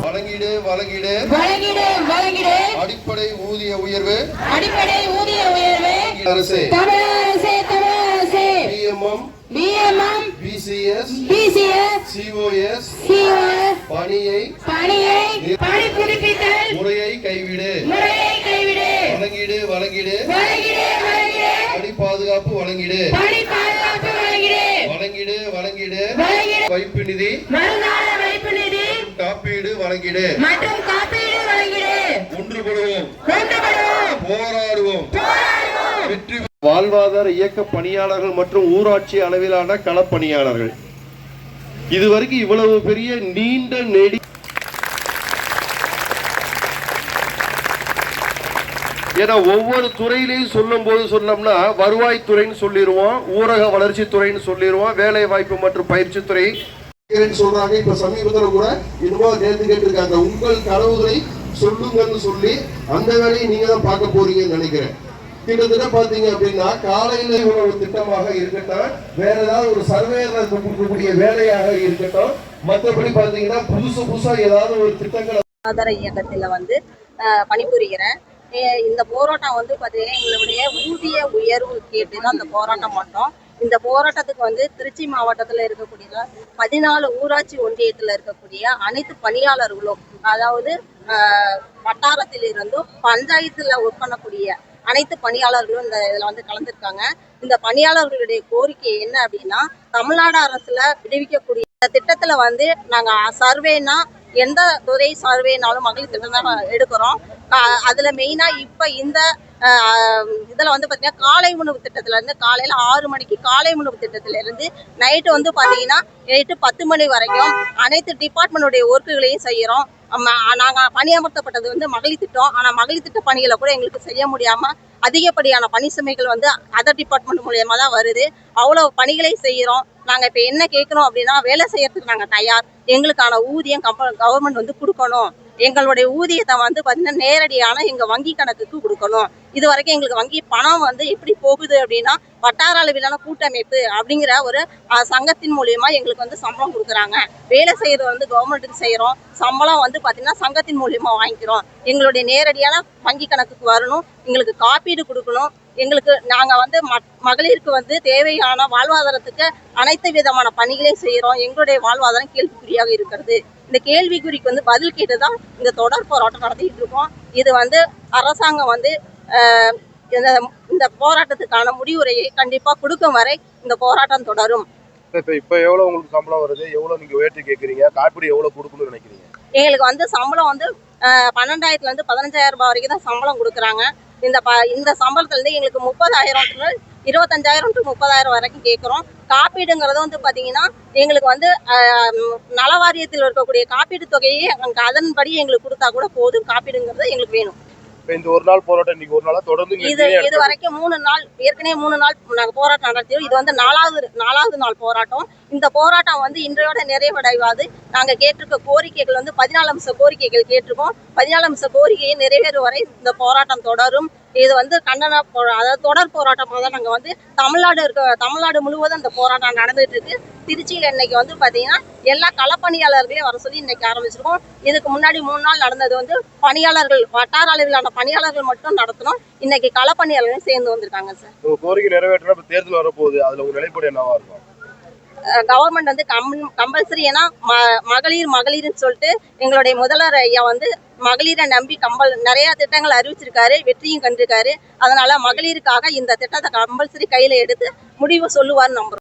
வழங்கிடு வழங்கிடு வழங்கிடு வழங்கிடு அடிப்படை ஊதிய உயர்வு அரசே தமிழக அரசே பிஎம்எம் பிசிஎஸ் சிஓஎஸ் பணியை பணி புதுப்பித்தல் முறையை கைவிடு வழங்கிடு வழங்கிடு பணி பாதுகாப்பு வழங்கிடு வழங்கிடு வைப்பு நிதி காப்பீடு வழங்கிடு ஒன்றுபடுவோம் போராடுவோம் வெற்றி வாழ்வாதார இயக்க பணியாளர்கள் மற்றும் ஊராட்சி அளவிலான களப்பணியாளர்கள் இதுவரைக்கும் இவ்வளவு பெரிய நீண்ட நெடி ஏன்னா ஒவ்வொரு துறையிலையும் சொல்லும் போது சொன்னோம்னா வருவாய்த்துறைன்னு சொல்லிடுவோம், ஊரக வளர்ச்சி துறைன்னு சொல்லிடுவோம், வேலை வாய்ப்பு மற்றும் பயிற்சி துறை சொல்றாங்க. இப்ப சமீபத்தில் கூட இன்னும் கேட்டிருக்காங்க, உங்கள் கனவுகளை சொல்லுங்கன்னு சொல்லி அந்த வேலையை நீங்க தான் பார்க்க போறீங்கன்னு நினைக்கிறேன். கிட்டத்தட்ட பாத்தீங்க அப்படின்னா காலையில ஒரு திட்டமாக இருக்கட்டும், வேற ஏதாவது ஒரு சர்வேயர் கொடுக்கக்கூடிய வேலையாக இருக்கட்டும், மற்றபடி பாத்தீங்கன்னா புதுசா ஏதாவது ஒரு திட்டங்கள் ஆதார இயக்கத்துல பணிபுரிகிறேன். இந்த போராட்டம் பார்த்தீங்கன்னா எங்களுடைய ஊதிய உயர்வு கேட்டு தான் இந்த போராட்டம் பண்ணோம். இந்த போராட்டத்துக்கு திருச்சி மாவட்டத்தில் இருக்கக்கூடிய 14 ஊராட்சி ஒன்றியத்தில் இருக்கக்கூடிய அனைத்து பணியாளர்களும், அதாவது வட்டாரத்தில் இருந்தும் பஞ்சாயத்தில் ஒர்க் பண்ணக்கூடிய அனைத்து பணியாளர்களும் இந்த இதில் கலந்துருக்காங்க. இந்த பணியாளர்களுடைய கோரிக்கை என்ன அப்படின்னா, தமிழ்நாடு அரசுல விடுவிக்கக்கூடிய திட்டத்தில் நாங்கள் சர்வேனா எந்த துறை சர்வேனாலும் மகளிர் திட்டம் தான் எடுக்கிறோம். அதில் மெயினாக இப்போ இந்த இதில் பார்த்தீங்கன்னா காலை உணவு திட்டத்திலேருந்து காலையில் 6 மணிக்கு காலை உணவு திட்டத்திலேருந்து நைட்டு பார்த்தீங்கன்னா நைட்டு 10 மணி வரைக்கும் அனைத்து டிபார்ட்மெண்ட்டுடைய ஒர்க்குகளையும் செய்கிறோம். நாங்கள் பணியமர்த்தப்பட்டது மகளிர் திட்டம். ஆனால் மகளிர் திட்ட பணிகளை கூட எங்களுக்கு செய்ய முடியாமல் அதிகப்படியான பணி சுமைகள் அதர் டிபார்ட்மெண்ட் மூலியமா தான் வருது. அவ்வளோ பணிகளை செய்கிறோம். நாங்கள் இப்போ என்ன கேட்குறோம் அப்படின்னா, வேலை செய்யறதுக்கு நாங்கள் தயார். எங்களுக்கான ஊதியம் கவர்மெண்ட் கொடுக்கணும். எங்களுடைய ஊதியத்தை பார்த்தீங்கன்னா நேரடியான எங்கள் வங்கி கணக்குக்கு கொடுக்கணும். இது வரைக்கும் எங்களுக்கு வங்கி பணம் எப்படி போகுது அப்படின்னா, வட்டார அளவிலான கூட்டமைப்பு அப்படிங்கிற ஒரு சங்கத்தின் மூலியமா எங்களுக்கு சம்பளம் கொடுக்குறாங்க. வேலை செய்யறது கவர்மெண்ட்டுக்கு செய்கிறோம். சம்பளம் பார்த்தீங்கன்னா சங்கத்தின் மூலியமா வாங்கிக்கிறோம். எங்களுடைய நேரடியான வங்கி கணக்குக்கு வரணும். எங்களுக்கு காப்பீடு கொடுக்கணும். எங்களுக்கு நாங்கள் மகளிருக்கு தேவையான வாழ்வாதாரத்துக்கு அனைத்து விதமான பணிகளையும் செய்கிறோம். எங்களுடைய வாழ்வாதாரம் கேள்விக்குறியாக இருக்கிறது. இந்த கேள்விக்குறிக்கு பதில் கேட்டுதான் இந்த தொடர் போராட்டம் நடத்திட்டு இருக்கோம். இது அரசாங்கம் இந்த போராட்டத்துக்கான முடிவுரையை கண்டிப்பா கொடுக்கும் வரை இந்த போராட்டம் தொடரும். இப்ப எவ்வளவு உங்களுக்கு சம்பளம் வருது? எவ்வளவு நீங்க உயர்த்தி கேக்குறீங்க? காப்பீடு எவ்வளவு கொடுக்கணும்னு நினைக்கிறீங்க? எங்களுக்கு சம்பளம் 12,000 ல 15,000 ரூபாய் வரைக்கும் தான் சம்பளம் கொடுக்குறாங்க. இந்த சம்பளத்துல இருந்து எங்களுக்கு 30,000 25,000 to 30,000 வரைக்கும் கேட்குறோம். காப்பீடுங்கிறது பார்த்தீங்கன்னா எங்களுக்கு நலவாரியத்தில் இருக்கக்கூடிய காப்பீடு தொகையை அதன்படி எங்களுக்கு கொடுத்தா கூட போதும். காப்பீடுங்கிறது எங்களுக்கு வேணும். இந்த ஒரு நாள் போராட்டம் இன்னைக்கு ஒரு நாளா தொடர்ந்து இது வரைக்கும் 3 நாள் ஏற்கனவே 3 நாள் நாங்க போராட்டம் நடத்தியோம். இது நாலாவது நாள் போராட்டம். இந்த போராட்டம் இன்றையோட நிறைவடைவாது. நாங்க கேட்டிருக்க கோரிக்கைகள் 14 அம்ச கோரிக்கைகள் கேட்டிருக்கோம். 14 அம்ச கோரிக்கையை நிறைவேறும் வரை இந்த போராட்டம் தொடரும். இது கண்டன அதாவது தொடர் போராட்டமாக தான் நாங்கள் தமிழ்நாடு முழுவதும் இந்த போராட்டம் நடந்துட்டு இருக்கு. திருச்சியில் இன்னைக்கு பார்த்தீங்கன்னா எல்லா களப்பணியாளர்களையும் வர சொல்லி இன்னைக்கு ஆரம்பிச்சிருக்கோம். இதுக்கு முன்னாடி 3 நாள் நடந்தது பணியாளர்கள் வட்டார அளவிலான பணியாளர்கள் மட்டும் நடத்தணும். இன்னைக்கு களப்பணியாளர்கள் சேர்ந்து வந்திருக்காங்க சார். கோரிக்கை நிறைவேற்ற தேர்தல் வரப்போகுது, அதுல உங்க நிலைப்பாடு என்னவா இருக்கும்? கவர்மெண்ட் கம்பல்சரி, ஏன்னா மகளிர்னு சொல்லிட்டு எங்களுடைய முதல்வர் ஐயா மகளிரை நம்பி நிறைய திட்டங்கள் அறிவிச்சிருக்காரு, வெற்றியும் கண்டிருக்காரு. அதனால மகளிருக்காக இந்த திட்டத்தை கம்பல்சரி கையில எடுத்து முடிவு சொல்லுவார்னு நம்புறோம்.